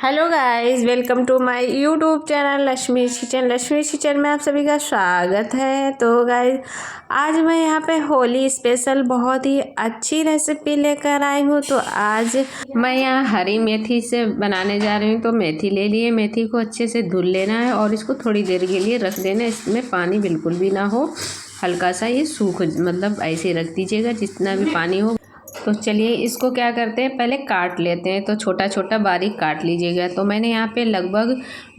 Hello guys, welcome to my YouTube channel Lakshmi kitchen. Lakshmi kitchen में आप सभी का स्वागत है। तो गाइस, आज मैं यहाँ पे होली स्पेशल बहुत ही अच्छी रेसिपी लेकर आई हूँ। तो आज मैं यहाँ हरी मेथी से बनाने जा रही हूँ। तो मेथी ले लिए, मेथी को अच्छे से धुल लेना है और इसको थोड़ी देर के लिए रख देना। इसमें पानी बिल्कुल भी ना हो, हल्का सा ये सूख, मतलब ऐसे रख दीजिएगा जितना भी पानी हो। तो चलिए इसको क्या करते हैं, पहले काट लेते हैं। तो छोटा छोटा बारीक काट लीजिएगा। तो मैंने यहाँ पे लगभग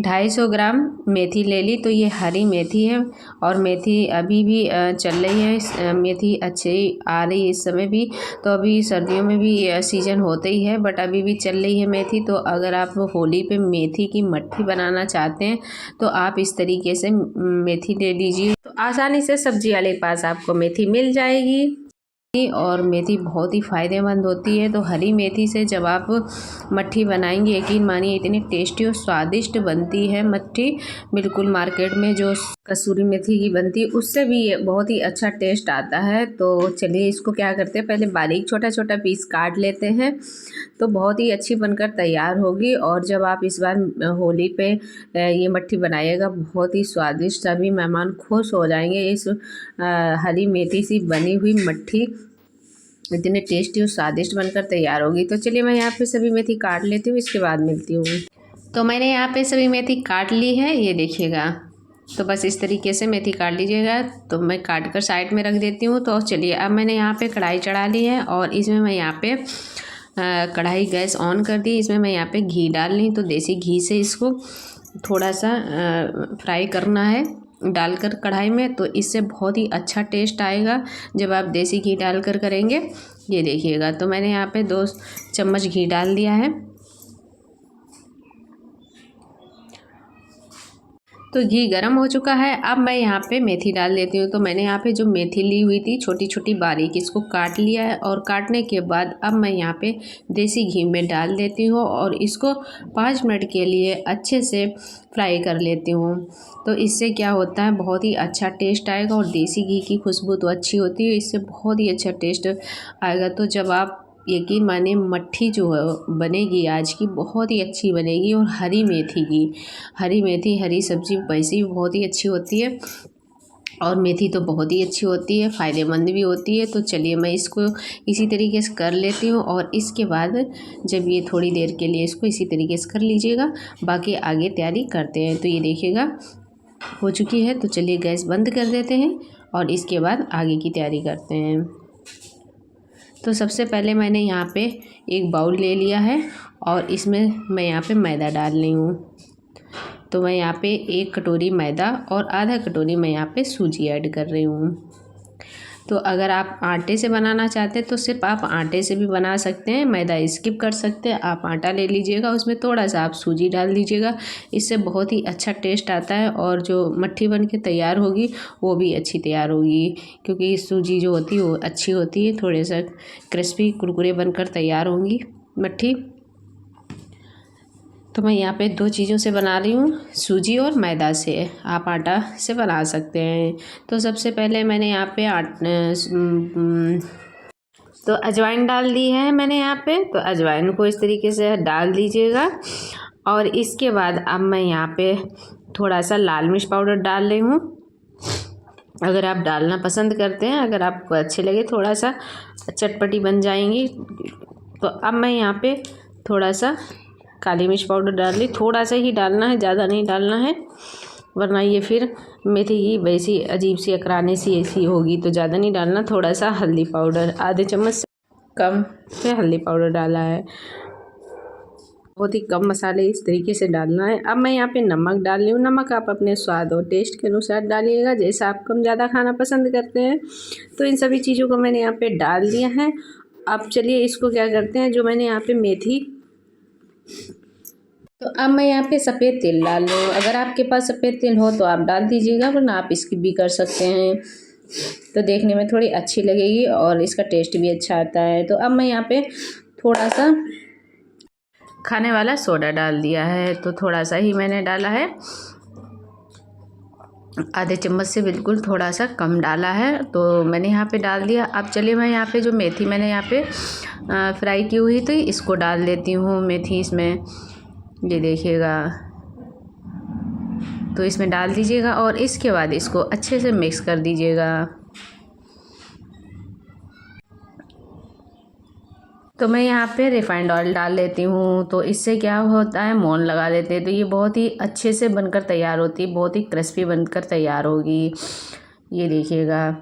250 ग्राम मेथी ले ली। तो ये हरी मेथी है और मेथी अभी भी चल रही है। मेथी अच्छी आ रही है इस समय भी। तो अभी सर्दियों में भी सीजन होते ही है, बट अभी भी चल रही है मेथी। तो अगर आप होली पे मेथी की मट्ठी बनाना चाहते हैं तो आप इस तरीके से मेथी ले लीजिए। तो आसानी से सब्जी वाले के पास आपको मेथी मिल जाएगी। और मेथी बहुत ही फ़ायदेमंद होती है। तो हरी मेथी से जब आप मट्ठी बनाएंगे, यकीन मानिए इतनी टेस्टी और स्वादिष्ट बनती है मट्ठी। बिल्कुल मार्केट में जो कसूरी मेथी की बनती है उससे भी बहुत ही अच्छा टेस्ट आता है। तो चलिए इसको क्या करते हैं, पहले बारीक छोटा छोटा पीस काट लेते हैं। तो बहुत ही अच्छी बनकर तैयार होगी। और जब आप इस बार होली पे ये मट्ठी बनाइएगा, बहुत ही स्वादिष्ट, सभी मेहमान खुश हो जाएंगे। इस हरी मेथी से बनी हुई मट्ठी इतने टेस्टी और स्वादिष्ट बनकर तैयार होगी। तो चलिए मैं यहाँ पे सभी मेथी काट लेती हूँ, इसके बाद मिलती हूँ। तो मैंने यहाँ पे सभी मेथी काट ली है, ये देखिएगा। तो बस इस तरीके से मेथी काट लीजिएगा। तो मैं काट कर साइड में रख देती हूँ। तो चलिए अब मैंने यहाँ पे कढ़ाई चढ़ा ली है और इसमें मैं यहाँ पे कढ़ाई गैस ऑन कर दी। इसमें मैं यहाँ पे घी डाल ली। तो देसी घी से इसको थोड़ा सा फ्राई करना है डालकर कढ़ाई में। तो इससे बहुत ही अच्छा टेस्ट आएगा जब आप देसी घी डालकर करेंगे। ये देखिएगा। तो मैंने यहाँ पे 2 चम्मच घी डाल दिया है। तो घी गर्म हो चुका है। अब मैं यहाँ पे मेथी डाल देती हूँ। तो मैंने यहाँ पे जो मेथी ली हुई थी छोटी छोटी बारीक, इसको काट लिया है। और काटने के बाद अब मैं यहाँ पे देसी घी में डाल देती हूँ और इसको 5 मिनट के लिए अच्छे से फ्राई कर लेती हूँ। तो इससे क्या होता है, बहुत ही अच्छा टेस्ट आएगा। और देसी घी की खुशबू तो अच्छी होती है, इससे बहुत ही अच्छा टेस्ट आएगा। तो जब आप यकीन मानिए मट्ठी जो है बनेगी आज की, बहुत ही अच्छी बनेगी। और हरी मेथी हरी सब्जी वैसे ही बहुत ही अच्छी होती है। और मेथी तो बहुत ही अच्छी होती है, फ़ायदेमंद भी होती है। तो चलिए मैं इसको इसी तरीके से कर लेती हूँ। और इसके बाद जब ये थोड़ी देर के लिए इसको इसी तरीके से कर लीजिएगा, बाकी आगे तैयारी करते हैं। तो ये देखिएगा हो चुकी है। तो चलिए गैस बंद कर देते हैं और इसके बाद आगे की तैयारी करते हैं। तो सबसे पहले मैंने यहाँ पे एक बाउल ले लिया है और इसमें मैं यहाँ पे मैदा डाल रही हूँ। तो मैं यहाँ पे 1 कटोरी मैदा और आधा कटोरी मैं यहाँ पे सूजी ऐड कर रही हूँ। तो अगर आप आटे से बनाना चाहते हैं तो सिर्फ आप आटे से भी बना सकते हैं, मैदा स्किप कर सकते हैं। आप आटा ले लीजिएगा, उसमें थोड़ा सा आप सूजी डाल दीजिएगा, इससे बहुत ही अच्छा टेस्ट आता है। और जो मट्ठी बन के तैयार होगी वो भी अच्छी तैयार होगी, क्योंकि सूजी जो होती है वो अच्छी होती है। थोड़े सा क्रिस्पी कुरकुरे बनकर तैयार होंगी मट्ठी। तो मैं यहाँ पे 2 चीज़ों से बना रही हूँ, सूजी और मैदा से। आप आटा से बना सकते हैं। तो सबसे पहले मैंने यहाँ पे तो अजवाइन डाल दी है मैंने यहाँ पे। तो अजवाइन को इस तरीके से डाल दीजिएगा। और इसके बाद अब मैं यहाँ पे थोड़ा सा लाल मिर्च पाउडर डाल रही हूँ। अगर आप डालना पसंद करते हैं, अगर आपको अच्छे लगे, थोड़ा सा चटपटी बन जाएंगी। तो अब मैं यहाँ पे थोड़ा सा काली मिर्च पाउडर डाल ली। थोड़ा सा ही डालना है, ज़्यादा नहीं डालना है, वरना ये फिर मेथी की वैसी अजीब सी अकराने सी ऐसी होगी। तो ज़्यादा नहीं डालना। थोड़ा सा हल्दी पाउडर, आधे चम्मच से कम से हल्दी पाउडर डाला है। बहुत ही कम मसाले इस तरीके से डालना है। अब मैं यहाँ पे नमक डाल रही हूँ। नमक आप अपने स्वाद और टेस्ट के अनुसार डालिएगा, जैसा आप कम ज़्यादा खाना पसंद करते हैं। तो इन सभी चीज़ों को मैंने यहाँ पे डाल दिया है। अब चलिए इसको क्या करते हैं, जो मैंने यहाँ पे मेथी, तो अब मैं यहाँ पे सफ़ेद तेल डाल रही हूँ। अगर आपके पास सफ़ेद तेल हो तो आप डाल दीजिएगा, वरना आप स्किप भी कर सकते हैं। तो देखने में थोड़ी अच्छी लगेगी और इसका टेस्ट भी अच्छा आता है। तो अब मैं यहाँ पे थोड़ा सा खाने वाला सोडा डाल दिया है। तो थोड़ा सा ही मैंने डाला है, आधे चम्मच से बिल्कुल थोड़ा सा कम डाला है। तो मैंने यहाँ पे डाल दिया। अब चलिए मैं यहाँ पे जो मेथी मैंने यहाँ पे फ्राई की हुई थी इसको डाल देती हूँ मेथी इसमें। ये देखिएगा। तो इसमें डाल दीजिएगा और इसके बाद इसको अच्छे से मिक्स कर दीजिएगा। तो मैं यहाँ पे रिफाइंड ऑयल डाल लेती हूँ। तो इससे क्या होता है, मोन लगा लेते हैं तो ये बहुत ही अच्छे से बनकर तैयार होती है, बहुत ही क्रिस्पी बनकर तैयार होगी। ये देखिएगा।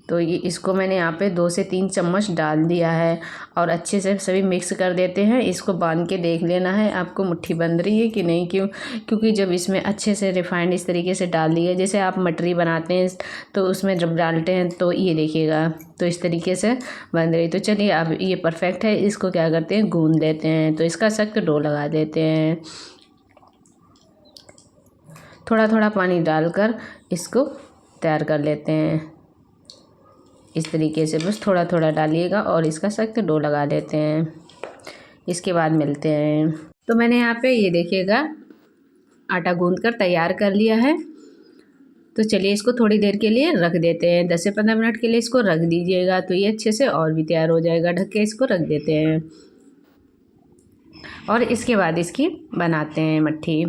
तो ये इसको मैंने यहाँ पे 2 से 3 चम्मच डाल दिया है और अच्छे से सभी मिक्स कर देते हैं। इसको बांध के देख लेना है आपको मुट्ठी बन रही है कि नहीं, क्योंकि जब इसमें अच्छे से रिफाइंड इस तरीके से डाल दिया, जैसे आप मटरी बनाते हैं तो उसमें जब डालते हैं तो ये देखिएगा, तो इस तरीके से बन रही। तो चलिए अब ये परफेक्ट है। इसको क्या करते हैं, गूंद देते हैं। तो इसका सख्त डो लगा देते हैं। थोड़ा थोड़ा पानी डालकर इसको तैयार कर लेते हैं। इस तरीके से बस थोड़ा थोड़ा डालिएगा और इसका सख्त डो लगा लेते हैं। इसके बाद मिलते हैं। तो मैंने यहाँ पे ये देखिएगा आटा गूंद कर तैयार कर लिया है। तो चलिए इसको थोड़ी देर के लिए रख देते हैं। 10 से 15 मिनट के लिए इसको रख दीजिएगा तो ये अच्छे से और भी तैयार हो जाएगा। ढक के इसको रख देते हैं और इसके बाद इसकी बनाते हैं मट्ठी।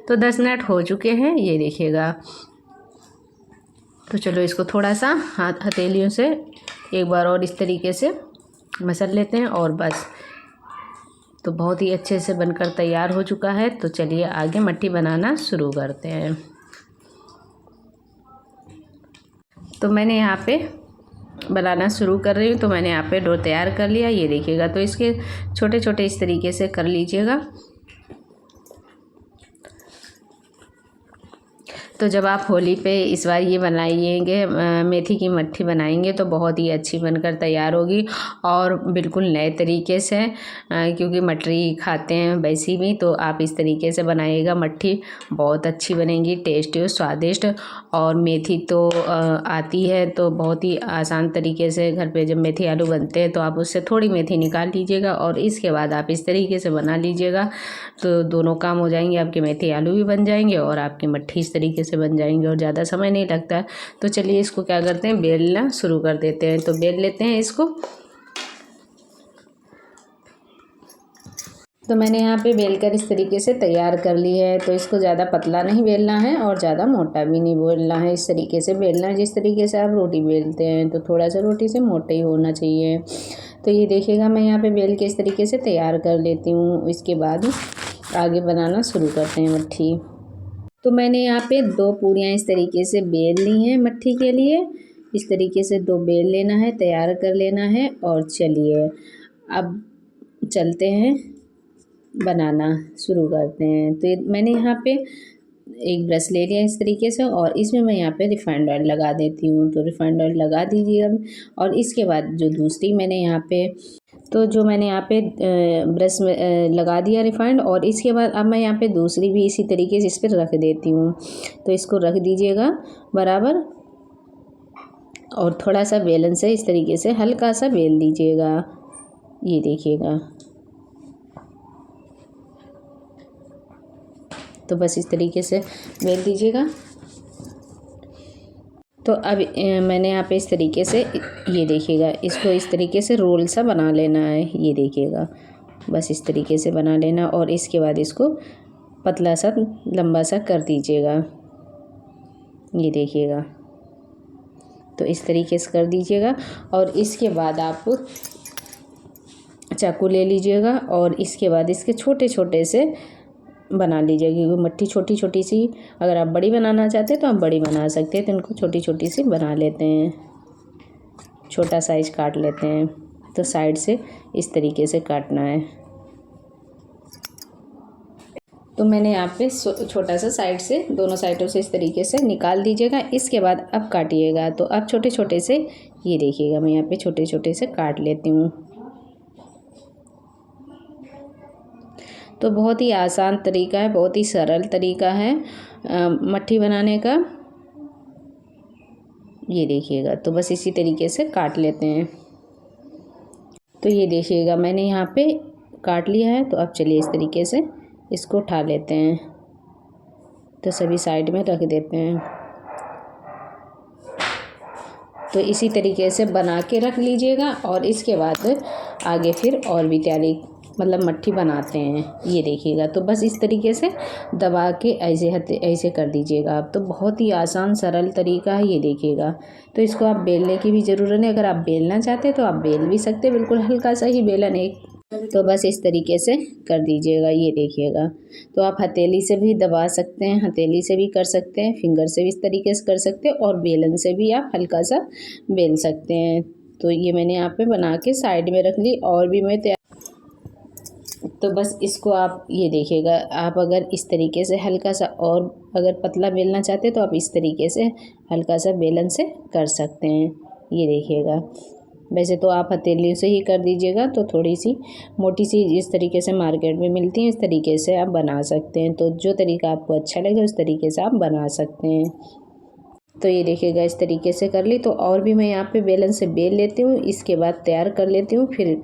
तो 10 मिनट हो चुके हैं, ये देखिएगा। तो चलो इसको थोड़ा सा हथेलियों से एक बार और इस तरीके से मसल लेते हैं और बस। तो बहुत ही अच्छे से बनकर तैयार हो चुका है। तो चलिए आगे मट्ठी बनाना शुरू करते हैं। तो मैंने यहाँ पे बनाना शुरू कर रही हूँ। तो मैंने यहाँ पे डो तैयार कर लिया, ये देखिएगा। तो इसके छोटे छोटे इस तरीके से कर लीजिएगा। तो जब आप होली पे इस बार ये बनाइएंगे, मेथी की मट्ठी बनाएंगे तो बहुत ही अच्छी बनकर तैयार होगी और बिल्कुल नए तरीके से, क्योंकि मटरी खाते हैं वैसी भी। तो आप इस तरीके से बनाइएगा, मट्ठी बहुत अच्छी बनेगी, टेस्टी और स्वादिष्ट। और मेथी तो आती है, तो बहुत ही आसान तरीके से घर पे जब मेथी आलू बनते हैं तो आप उससे थोड़ी मेथी निकाल लीजिएगा और इसके बाद आप इस तरीके से बना लीजिएगा। तो दोनों काम हो जाएंगे, आपके मेथी आलू भी बन जाएंगे और आपकी मट्ठी इस तरीके से बन जाएंगे और ज़्यादा समय नहीं लगता है। तो चलिए इसको क्या करते हैं, बेलना शुरू कर देते हैं। तो बेल लेते हैं इसको। तो मैंने यहाँ पे बेलकर इस तरीके से तैयार कर ली है। तो इसको ज़्यादा पतला नहीं बेलना है और ज़्यादा मोटा भी नहीं बेलना है। इस तरीके से बेलना है जिस तरीके से आप रोटी बेलते हैं। तो थोड़ा सा रोटी से मोटा ही होना चाहिए। तो ये देखिएगा, मैं यहाँ पे बेल के इस तरीके से तैयार कर लेती हूँ। इसके बाद आगे बनाना शुरू करते हैं मट्ठी। तो मैंने यहाँ पे 2 पूड़ियाँ इस तरीके से बेल ली हैं मट्ठी के लिए। इस तरीके से 2 बेल लेना है, तैयार कर लेना है। और चलिए अब चलते हैं, बनाना शुरू करते हैं। तो मैंने यहाँ पे एक ब्रश ले लिया इस तरीके से और इसमें मैं यहाँ पे रिफाइंड ऑयल लगा देती हूँ। तो रिफाइंड ऑयल लगा दीजिए। और इसके बाद जो दूसरी मैंने यहाँ पे यहाँ पे ब्रश में लगा दिया रिफाइंड। और इसके बाद अब मैं यहाँ पे दूसरी भी इसी तरीके से इस पर रख देती हूँ। तो इसको रख दीजिएगा बराबर और थोड़ा सा बेलन से इस तरीके से हल्का सा बेल दीजिएगा। ये देखिएगा। तो बस इस तरीके से बेल दीजिएगा। तो अब मैंने यहाँ पे इस तरीके से, ये देखिएगा, इसको इस तरीके से रोल सा बना लेना है। ये देखिएगा, बस इस तरीके से बना लेना और इसके बाद इसको पतला सा लंबा सा कर दीजिएगा। ये देखिएगा, तो इस तरीके से कर दीजिएगा। और इसके बाद आप चाकू ले लीजिएगा और इसके बाद इसके छोटे छोटे से बना लीजिएगा। क्योंकि मट्ठी छोटी छोटी सी, अगर आप बड़ी बनाना चाहते हैं तो आप बड़ी बना सकते हैं। तो इनको छोटी छोटी सी बना लेते हैं, छोटा साइज काट लेते हैं। तो साइड से इस तरीके से काटना है। तो मैंने यहाँ पे छोटा सा साइड से, दोनों साइडों से इस तरीके से निकाल दीजिएगा। इसके बाद अब काटिएगा। तो अब छोटे छोटे से, ये देखिएगा, मैं यहाँ पे छोटे छोटे से काट लेती हूँ। तो बहुत ही आसान तरीका है, बहुत ही सरल तरीका है मट्ठी बनाने का। ये देखिएगा, तो बस इसी तरीके से काट लेते हैं। तो ये देखिएगा, मैंने यहाँ पे काट लिया है। तो अब चलिए इस तरीके से इसको उठा लेते हैं। तो सभी साइड में रख देते हैं। तो इसी तरीके से बना के रख लीजिएगा और इसके बाद आगे फिर और भी तैयारी मतलब मट्ठी बनाते हैं, ये देखिएगा। तो बस इस तरीके से दबा के ऐसे कर दीजिएगा आप। तो बहुत ही आसान सरल तरीका है, ये देखिएगा। तो इसको आप बेलने की भी ज़रूरत नहीं, अगर आप बेलना चाहते तो आप बेल भी सकते, बिल्कुल हल्का सा ही बेलन एक। तो बस इस तरीके से कर दीजिएगा, ये देखिएगा। तो आप हथेली से भी दबा सकते हैं, हथेली से भी कर सकते हैं, फिंगर से भी इस तरीके से कर सकते हैं, और बेलन से भी आप हल्का सा बेल सकते हैं। तो ये मैंने यहाँ पे बना के साइड में रख ली, और भी मैं तो बस इसको आप ये देखिएगा। आप अगर इस तरीके से हल्का सा और अगर पतला बेलना चाहते तो आप इस तरीके से हल्का सा बेलन से कर सकते हैं, ये देखिएगा। वैसे तो आप हथेली से ही कर दीजिएगा, तो थोड़ी सी मोटी सी इस तरीके से मार्केट में मिलती हैं, इस तरीके से आप बना सकते हैं। तो जो तरीका आपको अच्छा लगे उस तरीके से आप बना सकते हैं। तो ये देखिएगा, इस तरीके से कर ली। तो और भी मैं यहाँ पे बेलन से बेल लेती हूँ, इसके बाद तैयार कर लेती हूँ, फिर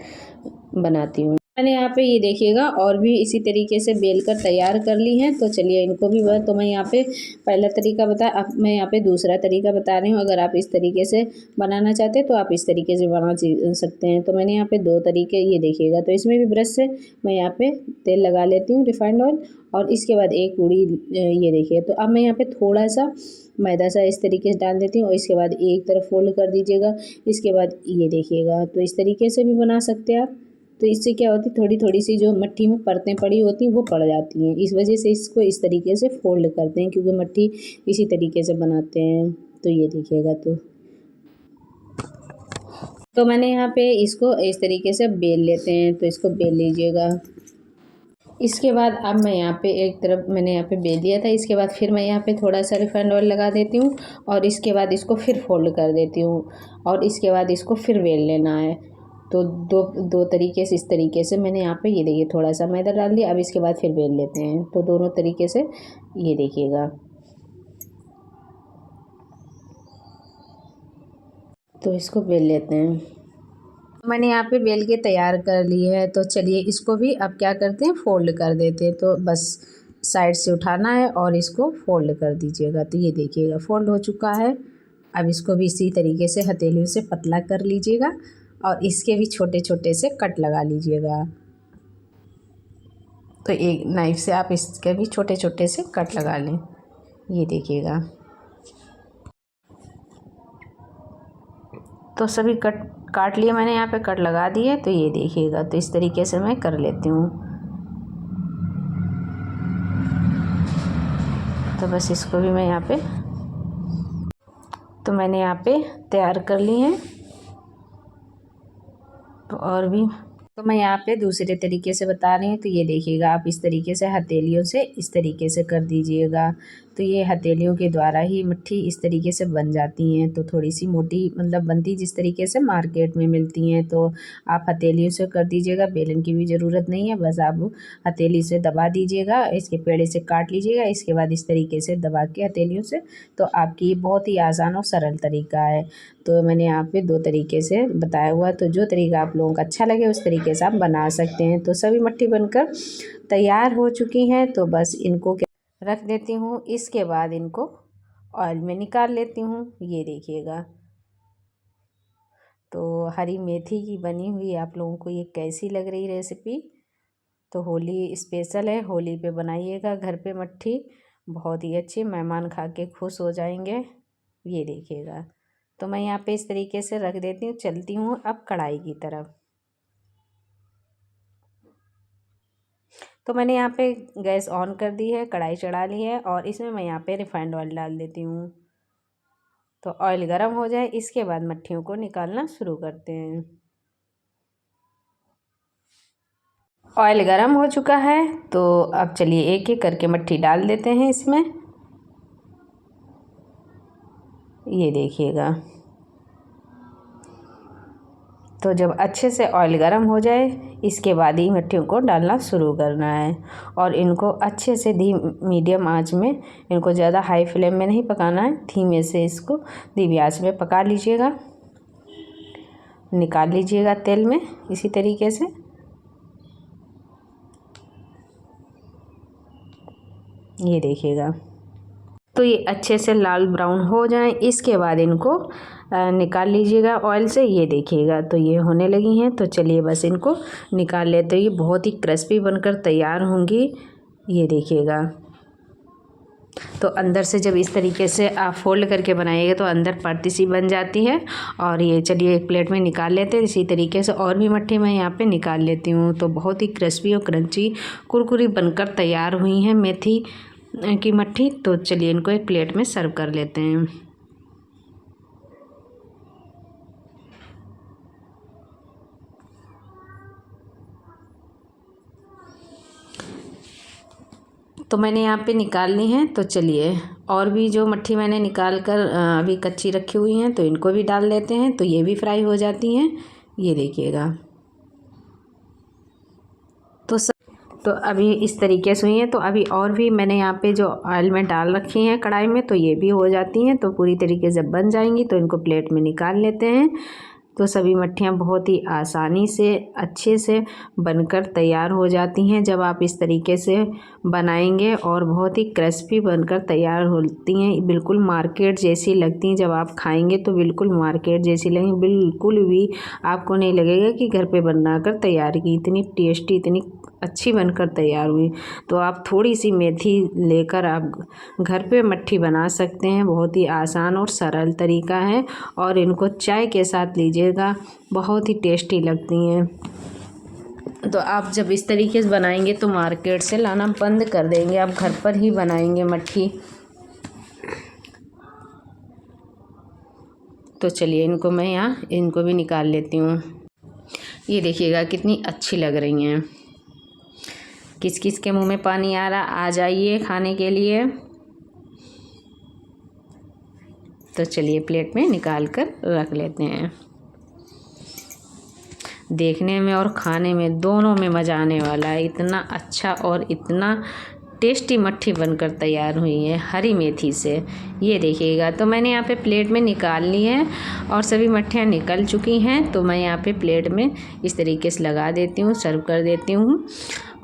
बनाती हूँ। मैंने यहाँ पे ये देखिएगा और भी इसी तरीके से बेल कर तैयार कर ली हैं। तो चलिए इनको भी तो मैं यहाँ पे पहला तरीका अब मैं यहाँ पे दूसरा तरीका बता रही हूँ। अगर आप इस तरीके से बनाना चाहते हैं तो आप इस तरीके से बना सकते हैं। तो मैंने यहाँ पे 2 तरीके, ये देखिएगा। तो इसमें भी ब्रश से मैं यहाँ पे तेल लगा लेती हूँ, रिफाइंड ऑयल, और इसके बाद एक पूड़ी, ये देखिए। तो अब मैं यहाँ पे थोड़ा सा मैदा सा इस तरीके से डाल देती हूँ, और इसके बाद एक तरफ फोल्ड कर दीजिएगा। इसके बाद ये देखिएगा, तो इस तरीके से भी बना सकते हैं आप। तो इससे क्या होती है, थोड़ी थोड़ी सी जो मट्ठी में परतें पड़ी होती हैं वो पड़ जाती हैं। इस वजह से इसको इस तरीके से फोल्ड करते हैं, क्योंकि मट्ठी इसी तरीके से बनाते हैं। तो ये देखिएगा। तो मैंने यहाँ पे इसको इस तरीके से बेल लेते हैं। तो इसको बेल लीजिएगा। इसके बाद अब मैं यहाँ पे एक तरफ मैंने यहाँ पे बेल दिया था, इसके बाद फिर मैं यहाँ पे थोड़ा सा रिफाइंड ऑयल लगा देती हूँ, और इसके बाद इसको फिर फोल्ड कर देती हूँ, और इसके बाद इसको फिर बेल लेना है। तो दो तरीके से, इस तरीके से मैंने यहाँ पे ये देखिए थोड़ा सा मैदा डाल दिया। अब इसके बाद फिर बेल लेते हैं। तो दोनों तरीके से ये देखिएगा। तो इसको बेल लेते हैं। मैंने यहाँ पे बेल के तैयार कर ली है। तो चलिए इसको भी अब क्या करते हैं, फोल्ड कर देते हैं। तो बस साइड से उठाना है और इसको फोल्ड कर दीजिएगा। तो ये देखिएगा फोल्ड हो चुका है। अब इसको भी इसी तरीके से हथेलियों से पतला कर लीजिएगा, और इसके भी छोटे छोटे से कट लगा लीजिएगा। तो एक नाइफ से आप इसके भी छोटे छोटे से कट लगा लें, ये देखिएगा। तो सभी कट काट लिए मैंने, यहाँ पे कट लगा दिए। तो ये देखिएगा, तो इस तरीके से मैं कर लेती हूँ। तो बस इसको भी मैं यहाँ पे, तो मैंने यहाँ पे तैयार कर ली हैं। तो और भी, तो मैं यहाँ पे दूसरे तरीके से बता रही हूँ। तो ये देखिएगा, आप इस तरीके से हथेलियों से इस तरीके से कर दीजिएगा। तो ये हथेलियों के द्वारा ही मट्ठी इस तरीके से बन जाती हैं। तो थोड़ी सी मोटी मतलब बनती जिस तरीके से मार्केट में मिलती हैं। तो आप हथेलियों से कर दीजिएगा, बेलन की भी ज़रूरत नहीं है। बस आप हथेली से दबा दीजिएगा, इसके पेड़े से काट लीजिएगा, इसके बाद इस तरीके से दबा के हथेलियों से। तो आपकी बहुत ही आसान और सरल तरीका है। तो मैंने यहाँ पे 2 तरीके से बताया हुआ। तो जो तरीका आप लोगों को अच्छा लगे उस तरीके से आप बना सकते हैं। तो सभी मट्ठी बनकर तैयार हो चुकी हैं। तो बस इनको रख देती हूँ। इसके बाद इनको ऑयल में निकाल लेती हूँ, ये देखिएगा। तो हरी मेथी की बनी हुई आप लोगों को ये कैसी लग रही रेसिपी? तो होली स्पेशल है, होली पे बनाइएगा घर पे मट्ठी, बहुत ही अच्छी, मेहमान खा के खुश हो जाएंगे, ये देखिएगा। तो मैं यहाँ पे इस तरीके से रख देती हूँ। चलती हूँ अब कढ़ाई की तरफ। तो मैंने यहाँ पे गैस ऑन कर दी है, कढ़ाई चढ़ा ली है, और इसमें मैं यहाँ पे रिफाइंड ऑयल डाल देती हूँ। तो ऑयल गर्म हो जाए, इसके बाद मट्ठियों को निकालना शुरू करते हैं। ऑयल गर्म हो चुका है। तो अब चलिए एक एक करके मट्ठी डाल देते हैं इसमें, ये देखिएगा। तो जब अच्छे से ऑयल गर्म हो जाए, इसके बाद ही मट्ठियों को डालना शुरू करना है, और इनको अच्छे से मीडियम आंच में, इनको ज़्यादा हाई फ्लेम में नहीं पकाना है, धीमे से इसको धीमी आंच में पका लीजिएगा। निकाल लीजिएगा तेल में इसी तरीके से। ये देखिएगा। तो ये अच्छे से लाल ब्राउन हो जाएं। इसके बाद इनको निकाल लीजिएगा ऑयल से। ये देखिएगा तो ये होने लगी हैं। तो चलिए बस इनको निकाल लेते हैं। ये बहुत ही क्रिस्पी बनकर तैयार होंगी। ये देखिएगा तो अंदर से जब इस तरीके से आप फोल्ड करके बनाइएगा तो अंदर परती सी बन जाती है। और ये चलिए एक प्लेट में निकाल लेते हैं। इसी तरीके से और भी मट्ठी मैं यहाँ पे निकाल लेती हूँ। तो बहुत ही क्रिस्पी और क्रंची कुरकुरी बनकर तैयार हुई हैं मेथी की मट्ठी। तो चलिए इनको एक प्लेट में सर्व कर लेते हैं। तो मैंने यहाँ पे निकाल ली हैं। तो चलिए और भी जो मट्ठी मैंने निकाल कर अभी कच्ची रखी हुई हैं तो इनको भी डाल लेते हैं। तो ये भी फ्राई हो जाती हैं। ये देखिएगा तो अभी इस तरीके से हुई हैं। तो अभी और भी मैंने यहाँ पे जो ऑयल में डाल रखी हैं कढ़ाई में तो ये भी हो जाती हैं। तो पूरी तरीके से बन जाएंगी तो इनको प्लेट में निकाल लेते हैं। तो सभी मट्ठियाँ बहुत ही आसानी से अच्छे से बनकर तैयार हो जाती हैं जब आप इस तरीके से बनाएंगे। और बहुत ही क्रिस्पी बनकर तैयार होती हैं। बिल्कुल मार्केट जैसी लगती हैं। जब आप खाएंगे तो बिल्कुल मार्केट जैसी लगेंगी। बिल्कुल भी आपको नहीं लगेगा कि घर पे बनाकर तैयार की। इतनी टेस्टी इतनी अच्छी बनकर तैयार हुई। तो आप थोड़ी सी मेथी लेकर आप घर पे मट्ठी बना सकते हैं। बहुत ही आसान और सरल तरीका है। और इनको चाय के साथ लीजिएगा, बहुत ही टेस्टी लगती हैं। तो आप जब इस तरीके से बनाएंगे तो मार्केट से लाना बंद कर देंगे। आप घर पर ही बनाएंगे मट्ठी। तो चलिए इनको मैं यहाँ इनको भी निकाल लेती हूँ। ये देखिएगा कितनी अच्छी लग रही हैं। किस किस के मुंह में पानी आ रहा, आ जाइए खाने के लिए। तो चलिए प्लेट में निकाल कर रख लेते हैं। देखने में और खाने में दोनों में मज़ा आने वाला है। इतना अच्छा और इतना टेस्टी मट्ठी बनकर तैयार हुई है हरी मेथी से। ये देखिएगा तो मैंने यहाँ पे प्लेट में निकाल ली है और सभी मट्ठियाँ निकल चुकी हैं। तो मैं यहाँ पे प्लेट में इस तरीके से लगा देती हूँ, सर्व कर देती हूँ।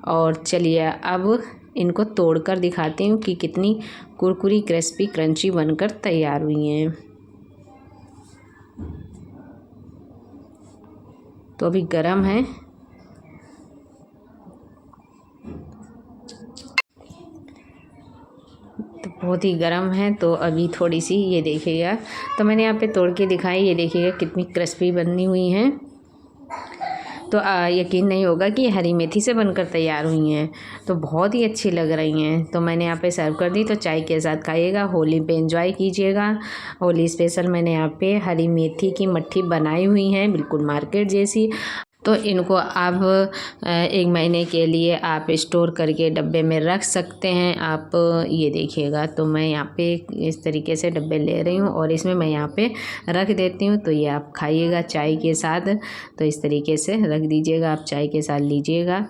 और चलिए अब इनको तोड़कर दिखाती हूँ कि कितनी कुरकुरी क्रिस्पी क्रंची बनकर तैयार हुई हैं। तो अभी गरम है। तो बहुत ही गरम है। तो अभी थोड़ी सी ये देखिएगा तो मैंने यहाँ पे तोड़ के दिखाई। ये देखिएगा कितनी क्रिस्पी बनी हुई हैं। तो यकीन नहीं होगा कि हरी मेथी से बनकर तैयार हुई हैं। तो बहुत ही अच्छी लग रही हैं। तो मैंने यहाँ पे सर्व कर दी। तो चाय के साथ खाइएगा, होली पे एंजॉय कीजिएगा। होली स्पेशल मैंने यहाँ पे हरी मेथी की मट्ठी बनाई हुई हैं, बिल्कुल मार्केट जैसी। तो इनको आप 1 महीने के लिए आप स्टोर करके डब्बे में रख सकते हैं आप। ये देखिएगा तो मैं यहाँ पे इस तरीके से डब्बे ले रही हूँ और इसमें मैं यहाँ पे रख देती हूँ। तो ये आप खाइएगा चाय के साथ। तो इस तरीके से रख दीजिएगा, आप चाय के साथ लीजिएगा।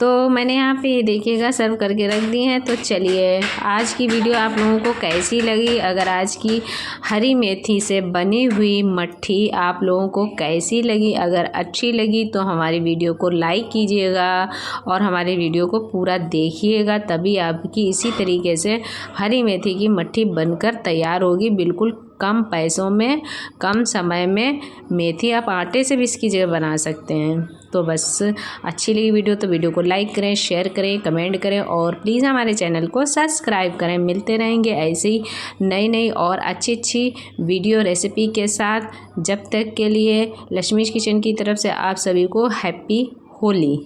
तो मैंने यहाँ पे देखिएगा सर्व करके रख दी हैं। तो चलिए आज की वीडियो आप लोगों को कैसी लगी, अगर आज की हरी मेथी से बनी हुई मट्ठी आप लोगों को कैसी लगी, अगर अच्छी लगी तो हमारी वीडियो को लाइक कीजिएगा और हमारी वीडियो को पूरा देखिएगा। तभी आपकी इसी तरीके से हरी मेथी की मट्ठी बनकर तैयार होगी। बिल्कुल कम पैसों में, कम समय में मेथी आप आटे से भी इसकी जगह बना सकते हैं। तो बस अच्छी लगी वीडियो तो वीडियो को लाइक करें, शेयर करें, कमेंट करें और प्लीज़ हमारे चैनल को सब्सक्राइब करें। मिलते रहेंगे ऐसे ही नई और अच्छी वीडियो रेसिपी के साथ। जब तक के लिए लक्ष्मीज किचन की तरफ से आप सभी को happy Holi.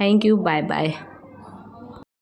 Thank you, bye bye.